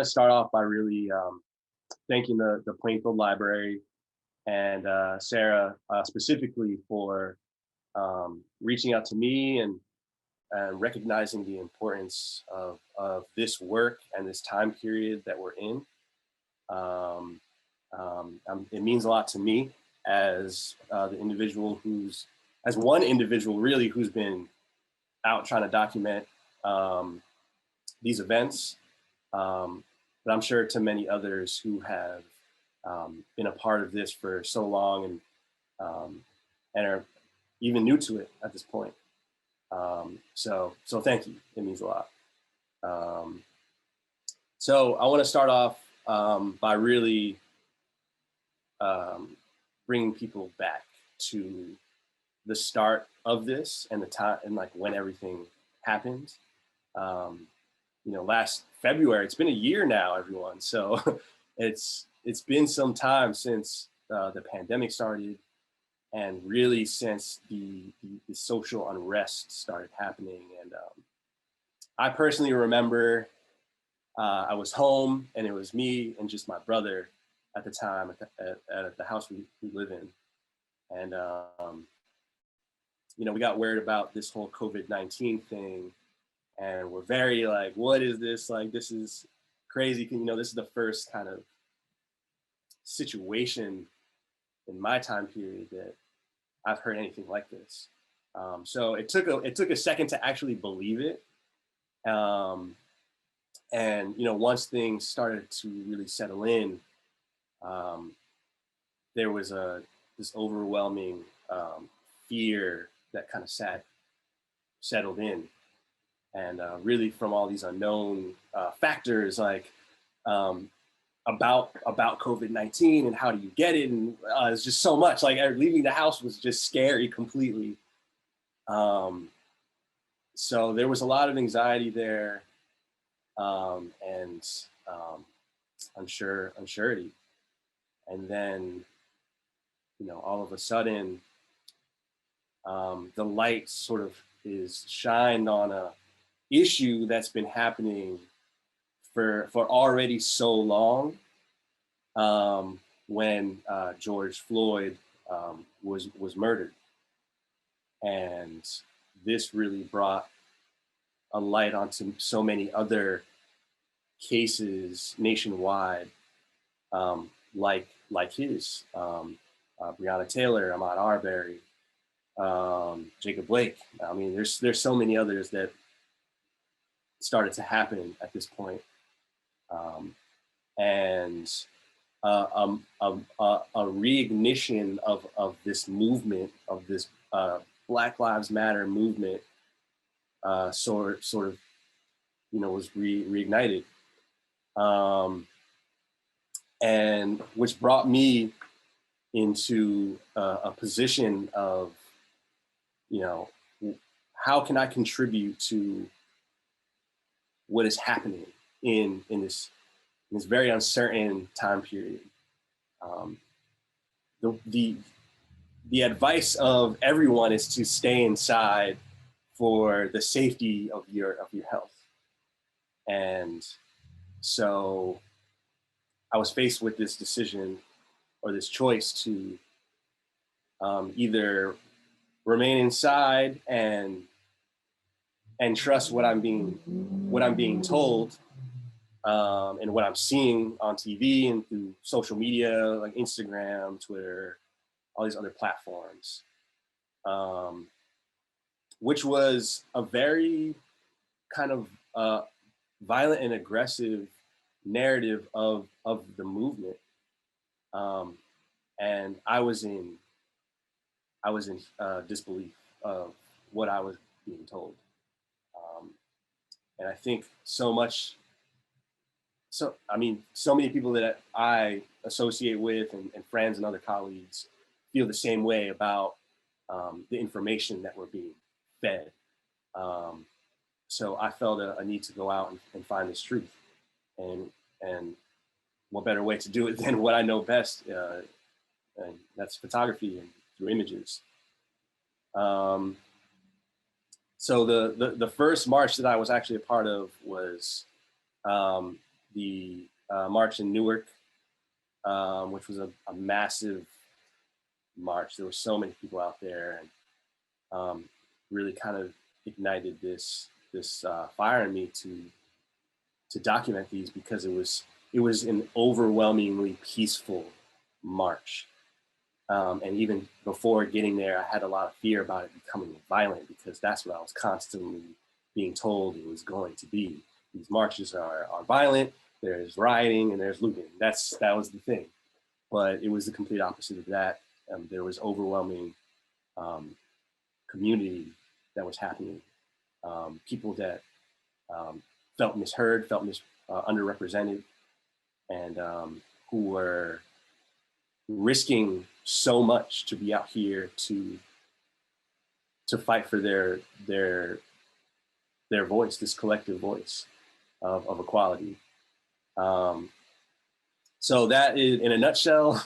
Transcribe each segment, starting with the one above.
want to start off by really thanking the Plainfield Library and Sarah specifically for reaching out to me and recognizing the importance of this work and this time period that we're in. It means a lot to me as the individual as one individual really who's been out trying to document these events, but I'm sure to many others who have been a part of this for so long and are even new to it at this point. So thank you, it means a lot. So I want to start off by really bringing people back to the start of this and the time and like when everything happened. You know, last February, it's been a year now, everyone. So it's been some time since the pandemic started, and really since the social unrest started happening. And I personally remember I was home and it was me and just my brother at the time at the house we live in. And, you know, we got worried about this whole COVID-19 thing. And we're very like, what is this? Like, this is crazy. You know, this is the first kind of situation in my time period that I've heard anything like this. So it took a second to actually believe it. And, you know, once things started to really settle in, there was this overwhelming fear that kind of settled in. And really from all these unknown factors, like about COVID-19 and how do you get it, and it's just so much. Like leaving the house was just scary completely. So there was a lot of anxiety there, and unsurety. And then, you know, all of a sudden, the light sort of is shined on a issue that's been happening for already so long, when George Floyd was murdered. And this really brought a light onto so many other cases nationwide, like his, Breonna Taylor, Ahmaud Arbery, Jacob Blake. I mean, there's so many others that started to happen at this point. And a reignition of this movement, of this Black Lives Matter movement, sort of, you know, was reignited, and which brought me into a position of, you know, how can I contribute to what is happening in this very uncertain time period. The advice of everyone is to stay inside for the safety of your health. And so I was faced with this decision or this choice to either remain inside and trust what I'm being told, and what I'm seeing on TV and through social media like Instagram, Twitter, all these other platforms, which was a very kind of violent and aggressive narrative of the movement, and I was in disbelief of what I was being told. And I think so many people that I associate with and friends and other colleagues feel the same way about the information that we're being fed. So I felt a need to go out and find this truth. And what better way to do it than what I know best, and that's photography and through images. So the first march that I was actually a part of was the march in Newark, which was a massive march. There were so many people out there, and really kind of ignited this fire in me to document these, because it was an overwhelmingly peaceful march. And even before getting there, I had a lot of fear about it becoming violent, because that's what I was constantly being told it was going to be. These marches are violent, there's rioting, and there's looting. That was the thing. But it was the complete opposite of that. There was overwhelming community that was happening. People that felt misheard, felt underrepresented, and who were risking so much to be out here to fight for their voice, this collective voice of equality. So that is, in a nutshell,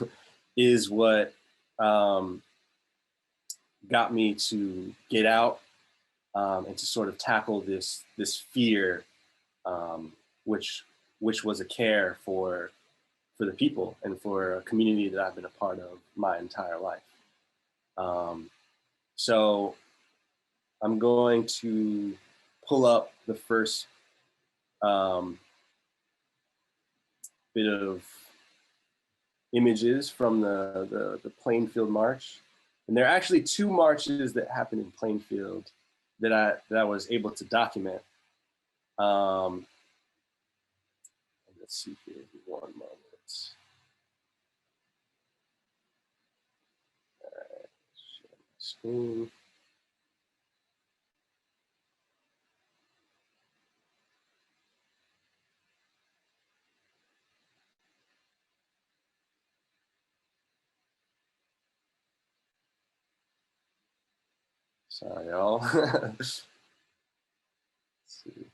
is what got me to get out and to sort of tackle this fear, which was a care for the people and for a community that I've been a part of my entire life. So I'm going to pull up the first bit of images from the Plainfield March. And there are actually two marches that happened in Plainfield that I was able to document. Let's see here, one moment. All right, share my screen. Sorry, y'all. Let's see.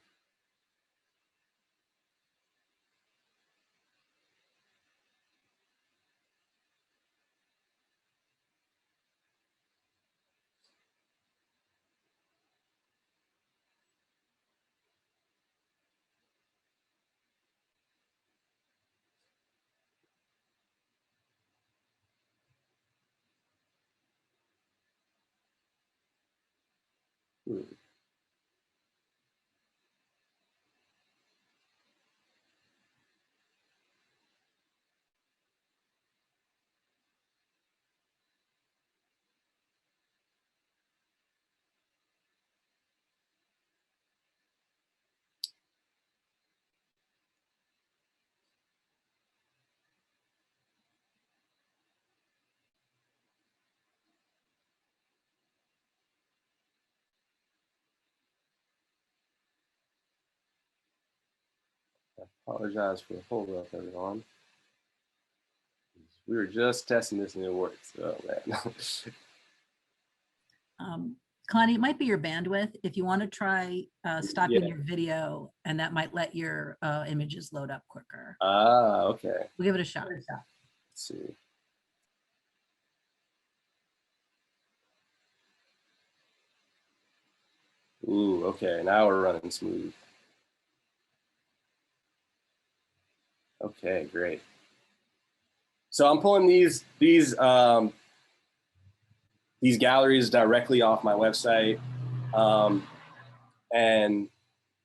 Apologize for the hold up, everyone. We were just testing this and it worked. Oh man. Kalani, it might be your bandwidth. If you want to try stopping your video, and that might let your images load up quicker. Ah, okay. We'll give it a shot. Let's see. Ooh, okay, now we're running smooth. Okay, great. So I'm pulling these galleries directly off my website. And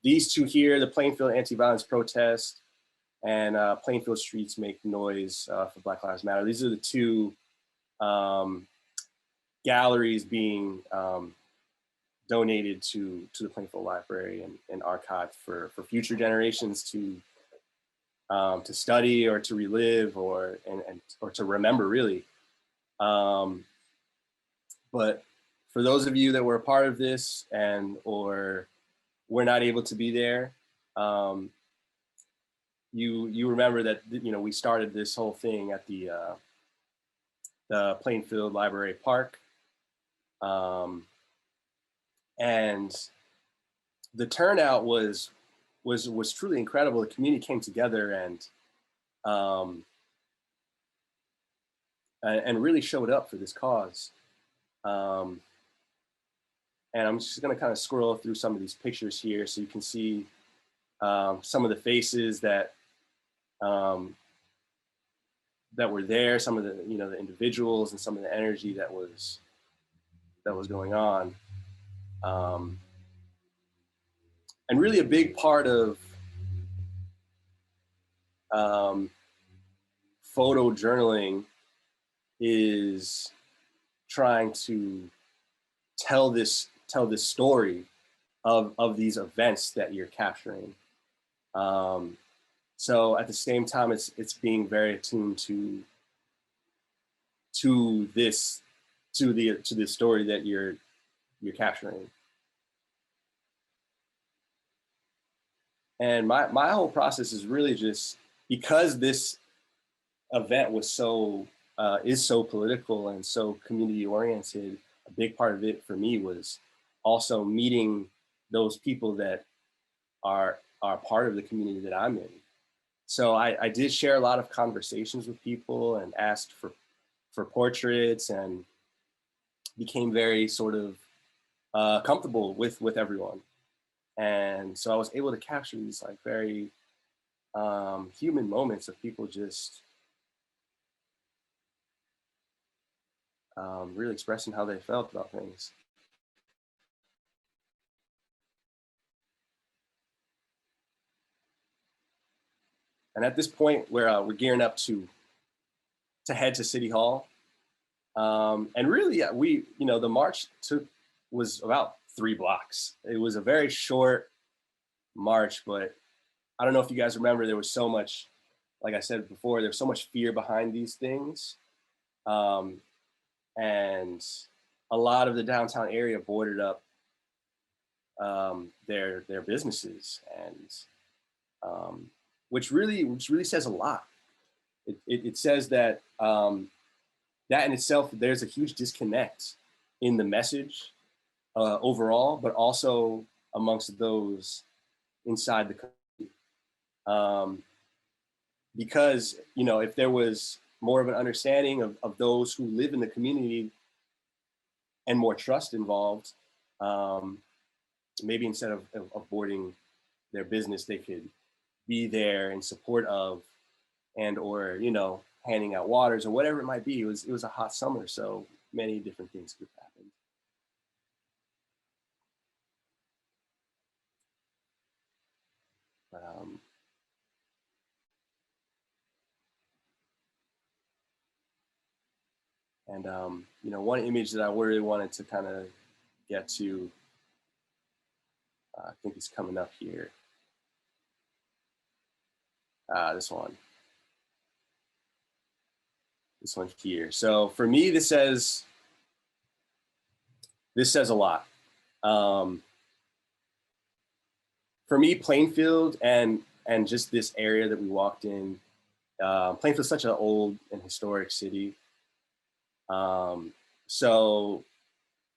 these two here, the Plainfield Anti-Violence Protest and Plainfield Streets Make Noise for Black Lives Matter. These are the two galleries being donated to the Plainfield Library and archived for future generations to study or to relive or to remember, really. But for those of you that were a part of this or were not able to be there, you remember that we started this whole thing at the Plainfield Library Park, and the turnout was truly incredible. The community came together and really showed up for this cause. And I'm just going to kind of scroll through some of these pictures here so you can see some of the faces that that were there, some of the, you know, the individuals and some of the energy that was going on. And really a big part of photojournaling is trying to tell this story of these events that you're capturing. So at the same time, it's being very attuned to the story that you're capturing. And my whole process is really just because this event was so is so political and so community oriented. A big part of it for me was also meeting those people that are part of the community that I'm in. So I did share a lot of conversations with people and asked for portraits and became very sort of comfortable with everyone. And so I was able to capture these like very human moments of people just really expressing how they felt about things. And at this point, where we're gearing up to head to City Hall, and really, the march was about 3 blocks. It was a very short march, but I don't know if you guys remember, there was so much, like I said before, there's so much fear behind these things. And a lot of the downtown area boarded up their businesses, and which really says a lot. It says that that in itself, there's a huge disconnect in the message overall, but also amongst those inside the country. Because, if there was more of an understanding of those who live in the community and more trust involved, maybe instead of boarding their business, they could be there in support of or handing out waters or whatever it might be. It was a hot summer, so many different things could happen. One image that I really wanted to kind of get to, I think it's coming up here. This one here. So for me, this says a lot. For me, Plainfield and just this area that we walked in, Plainfield's such an old and historic city. So,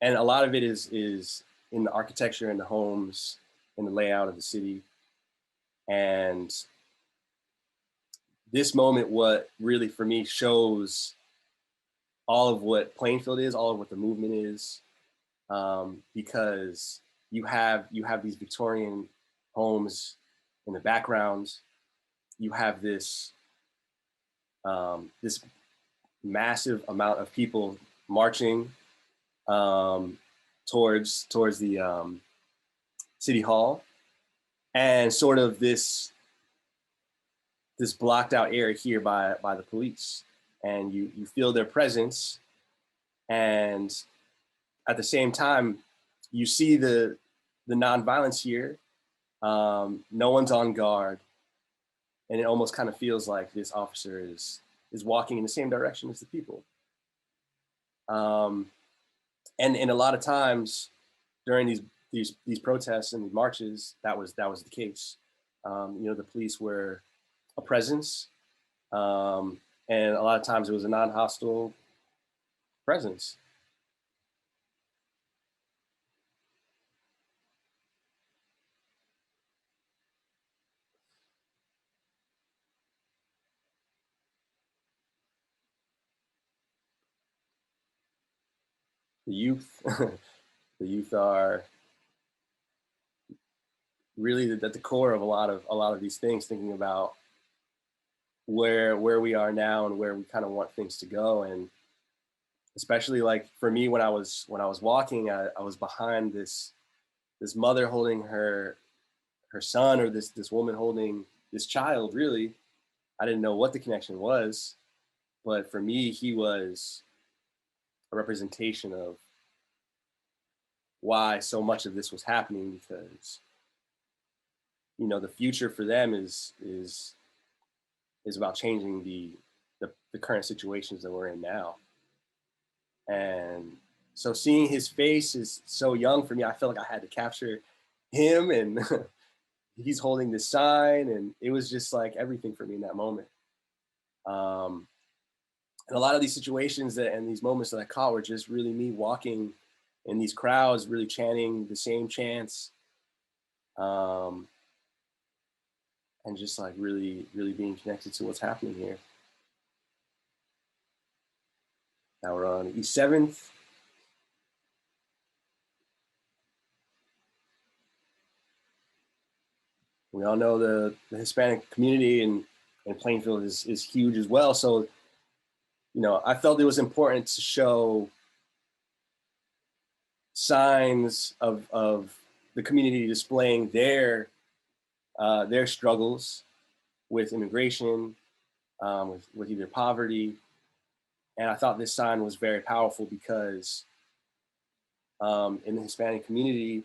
and a lot of it is in the architecture and the homes and the layout of the city. And this moment, what really for me shows all of what Plainfield is, all of what the movement is, because you have these Victorian homes in the background. You have this this massive amount of people marching towards the City Hall, and sort of this blocked out area here by the police, and you feel their presence, and at the same time you see the nonviolence here. No one's on guard, and it almost kind of feels like this officer is walking in the same direction as the people. And a lot of times during these protests and marches, that was the case. The police were a presence, and a lot of times it was a non-hostile presence. The youth, the youth are really at the core of a lot of these things, thinking about where we are now and where we kind of want things to go. And especially like for me, when I was walking, I was behind this mother holding her son, or this woman holding this child. Really, I didn't know what the connection was, but for me, he was a representation of why so much of this was happening, because the future for them is about changing the current situations that we're in now. And so seeing his face is so young for me. I felt like I had to capture him, and he's holding this sign, and it was just like everything for me in that moment. And a lot of these situations and these moments that I caught were just really me walking in these crowds, really chanting the same chants, and just like really being connected to what's happening here. Now we're on East 7th. We all know the Hispanic community in Plainfield is huge as well. So, I felt it was important to show signs of the community displaying their struggles with immigration, with either poverty. And I thought this sign was very powerful because in the Hispanic community,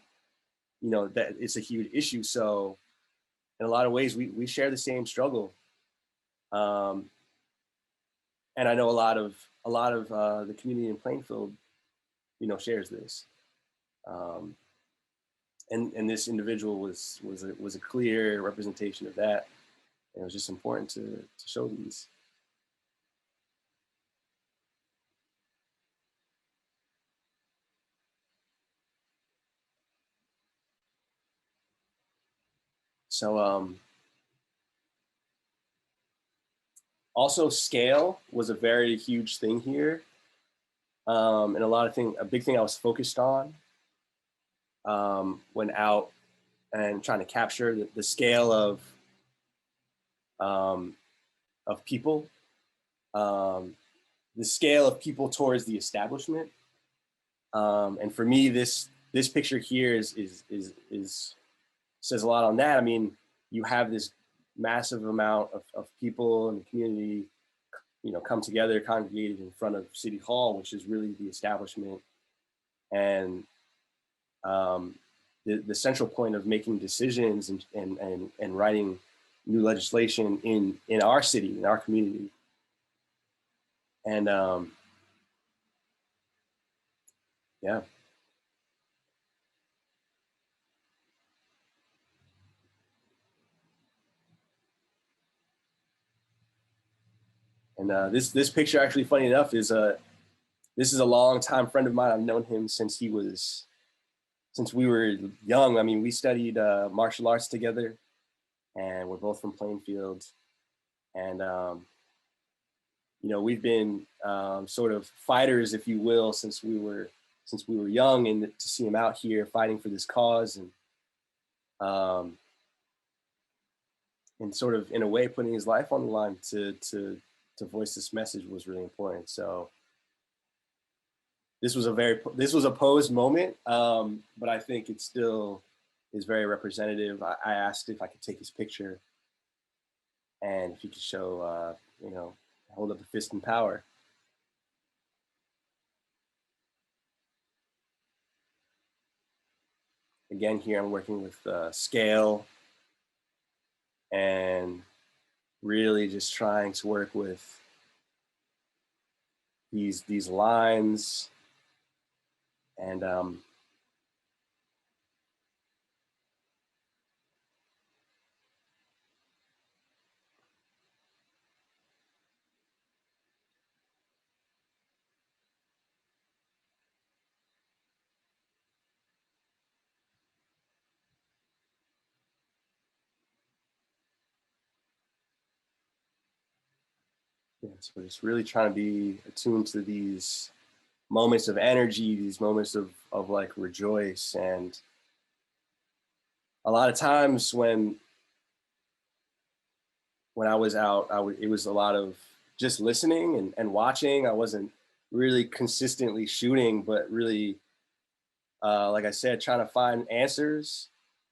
that it's a huge issue. So in a lot of ways, we share the same struggle. And I know a lot of the community in Plainfield, shares this. And this individual was a clear representation of that. And it was just important to show these. So also scale was a very huge thing here. And a big thing I was focused on when out and trying to capture the scale of people, the scale of people towards the establishment. And for me, this picture here is says a lot on that. I mean, you have this massive amount of people in the community, come together, congregated in front of City Hall, which is really the establishment, and the central point of making decisions and writing new legislation in our city, in our community. And yeah. And this picture, actually, funny enough, this is a longtime friend of mine. I've known him since we were young. I mean, we studied martial arts together, and we're both from Plainfield. And we've been sort of fighters, if you will, since we were young. And to see him out here fighting for this cause, and sort of in a way putting his life on the line to voice this message was really important. So this was a posed moment, but I think it still is very representative. I asked if I could take his picture, and if he could show, hold up the fist in power. Again, here I'm working with scale, and really just trying to work with these lines, and yeah, so just really trying to be attuned to these moments of energy, these moments of like rejoice. And a lot of times when when I was out, it was a lot of just listening and watching. I wasn't really consistently shooting, but really, like I said, trying to find answers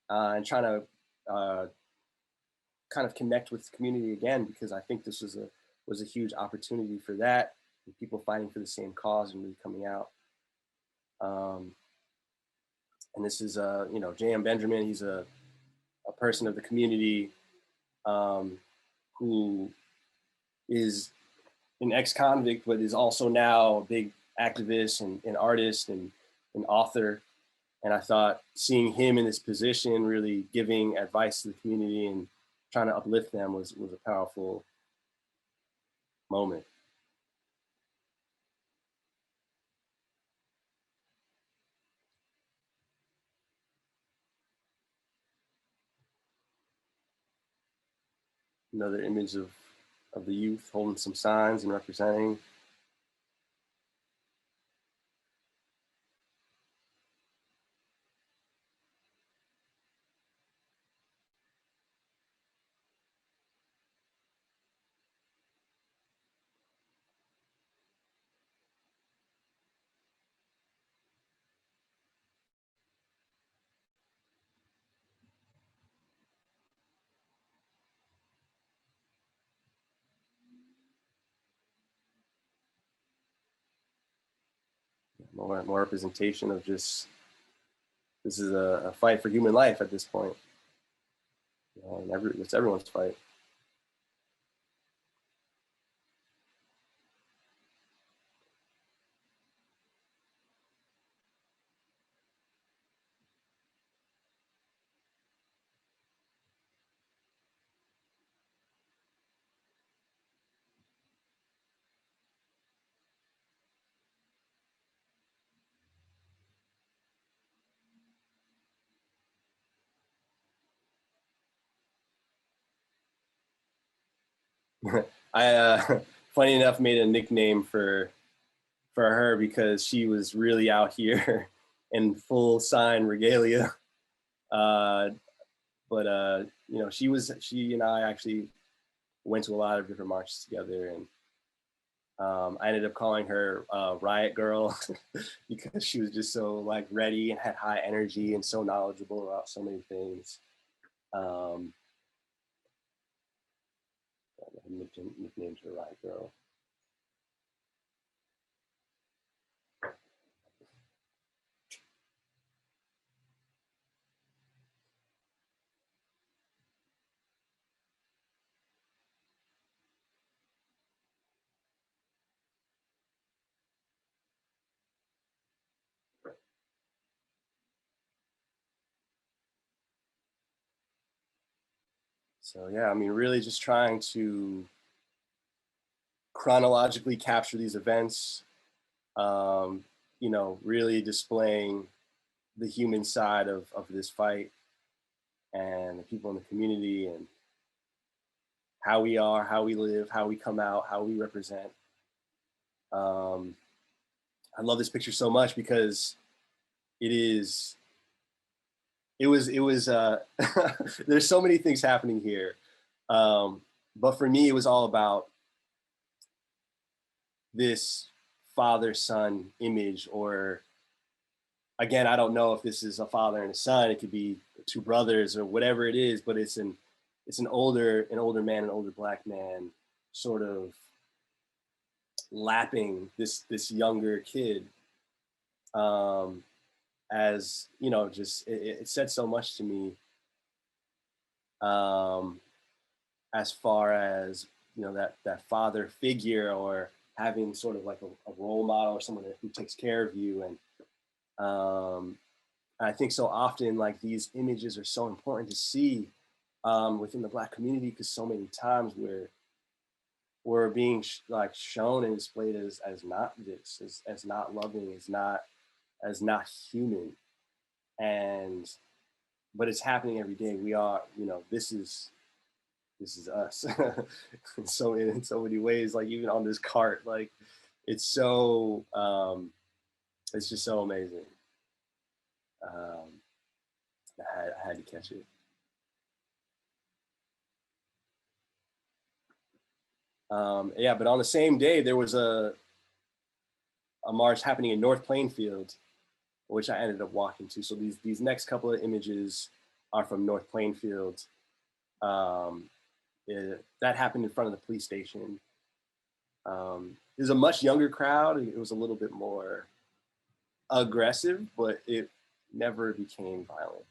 and trying to kind of connect with the community again, because I think this was a huge opportunity for that, and people fighting for the same cause and really coming out. And this is, you know, J.M. Benjamin. He's a person of the community who is an ex-convict, but is also now a big activist and artist and an author. And I thought seeing him in this position, really giving advice to the community and trying to uplift them was a powerful moment. Another image of the youth holding some signs and representing. More representation of just, this is a fight for human life at this point. You know, and it's everyone's fight. I, funny enough, made a nickname for her because she was really out here in full sign regalia. But you know, she and I actually went to a lot of different marches together, and I ended up calling her Riot Girl because she was just so like ready and had high energy and so knowledgeable about so many things. Nicknamed her Riot Girl. So yeah, I mean, really just trying to chronologically capture these events, you know, really displaying the human side of this fight and the people in the community and how we are, how we live, how we come out, how we represent. I love this picture so much because it was there's so many things happening here. But for me, it was all about this father-son image, or again, I don't know if this is a father and a son, it could be two brothers or whatever it is, but it's an older man, an older Black man sort of lapping this younger kid. As you know, just it said so much to me, as far as, you know, that father figure, or having sort of like a role model or someone who takes care of you. And I think so often like these images are so important to see within the Black community, because so many times we're being like shown and displayed as not this, as not loving, as not human. And but it's happening every day. We are, you know, this is us. So in so many ways, like even on this cart, like it's so it's just so amazing. I had to catch it. Yeah, but on the same day, there was a march happening in North Plainfield, which I ended up walking to. So these next couple of images are from North Plainfield. That happened in front of the police station. It was a much younger crowd. It was a little bit more aggressive, but it never became violent.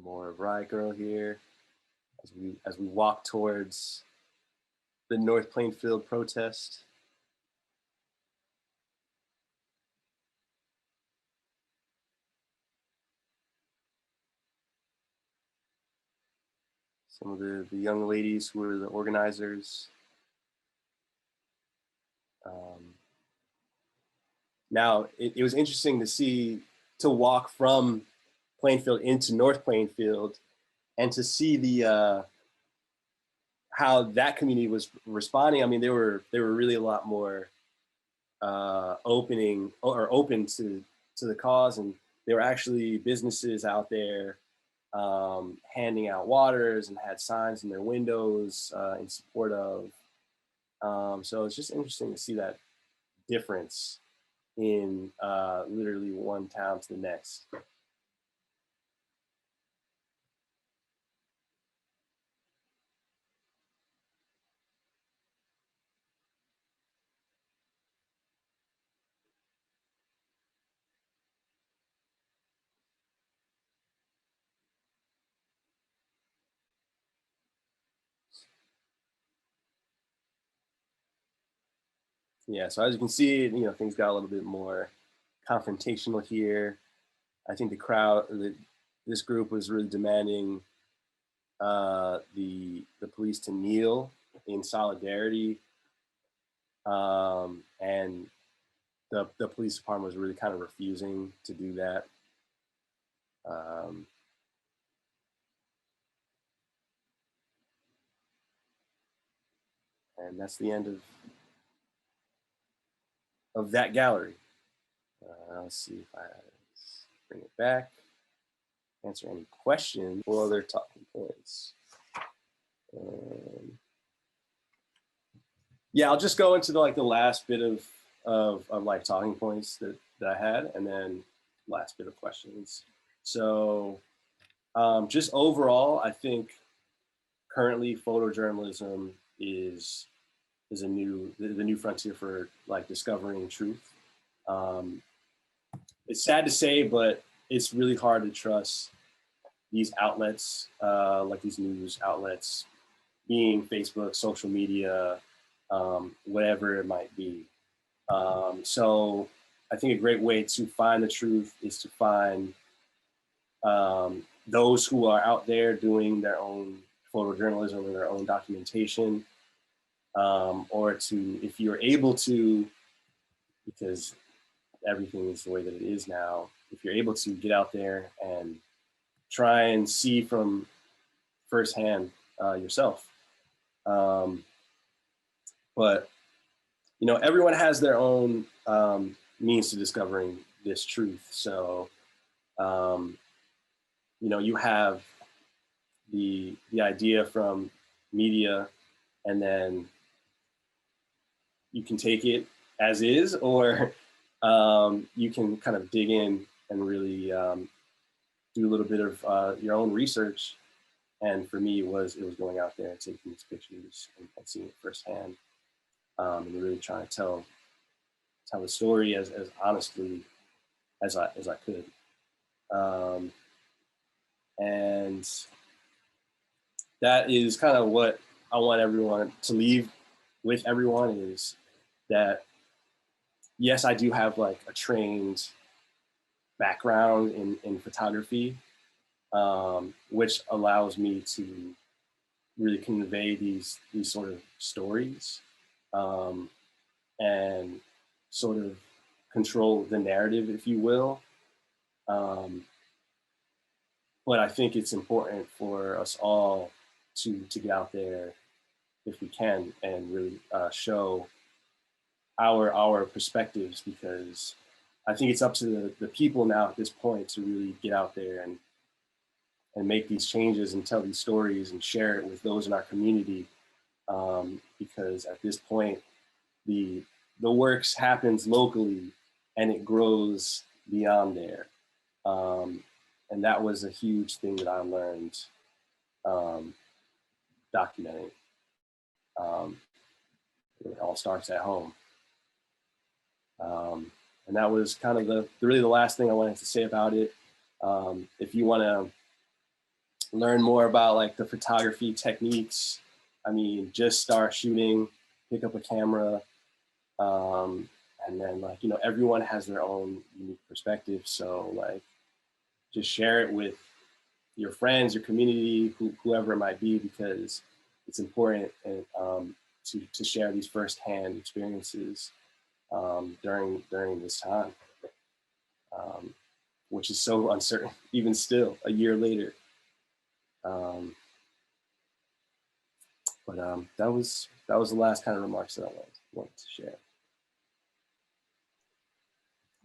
More of Riot Girl here as we walk towards the North Plainfield protest. Some of the young ladies who were the organizers. Now, it was interesting to walk from Plainfield into North Plainfield and to see the how that community was responding. I mean, they were really a lot more open to the cause, and there were actually businesses out there handing out waters and had signs in their windows in support of. So it's just interesting to see that difference in literally one town to the next. Yeah, so as you can see, things got a little bit more confrontational here. I think this group was really demanding the police to kneel in solidarity, and the police department was really kind of refusing to do that. And that's the end of that gallery. Let's see if I bring it back, answer any questions or other talking points. Yeah, I'll just go into the last bit of like talking points that I had, and then last bit of questions. So just overall, I think currently photojournalism is the new frontier for like discovering truth. It's sad to say, but it's really hard to trust these outlets, like these news outlets, being Facebook, social media, whatever it might be. So I think a great way to find the truth is to find those who are out there doing their own photojournalism or their own documentation, or if you're able to, because everything is the way that it is now, if you're able to get out there and try and see from firsthand yourself. But everyone has their own means to discovering this truth. So you have the idea from media, and then you can take it as is, or you can kind of dig in and really do a little bit of your own research. And for me, it was going out there and taking these pictures and seeing it firsthand, and really trying to tell the story as honestly as I could. And that is kind of what I want everyone to leave with everyone, is that, yes, I do have like a trained background in photography, which allows me to really convey these sort of stories, and sort of control the narrative, if you will. But I think it's important for us all to get out there if we can and really show our perspectives, because I think it's up to the people now at this point to really get out there and make these changes and tell these stories and share it with those in our community. Because at this point, the works happens locally and it grows beyond there. And that was a huge thing that I learned documenting. It all starts at home. And that was kind of really the last thing I wanted to say about it. If you want to learn more about like the photography techniques, I mean, just start shooting, pick up a camera, and then like, you know, everyone has their own unique perspective. So like, just share it with your friends, your community, whoever it might be, because it's important and, to share these firsthand experiences during this time, which is so uncertain, even still, a year later. But that was the last kind of remarks that I wanted to share.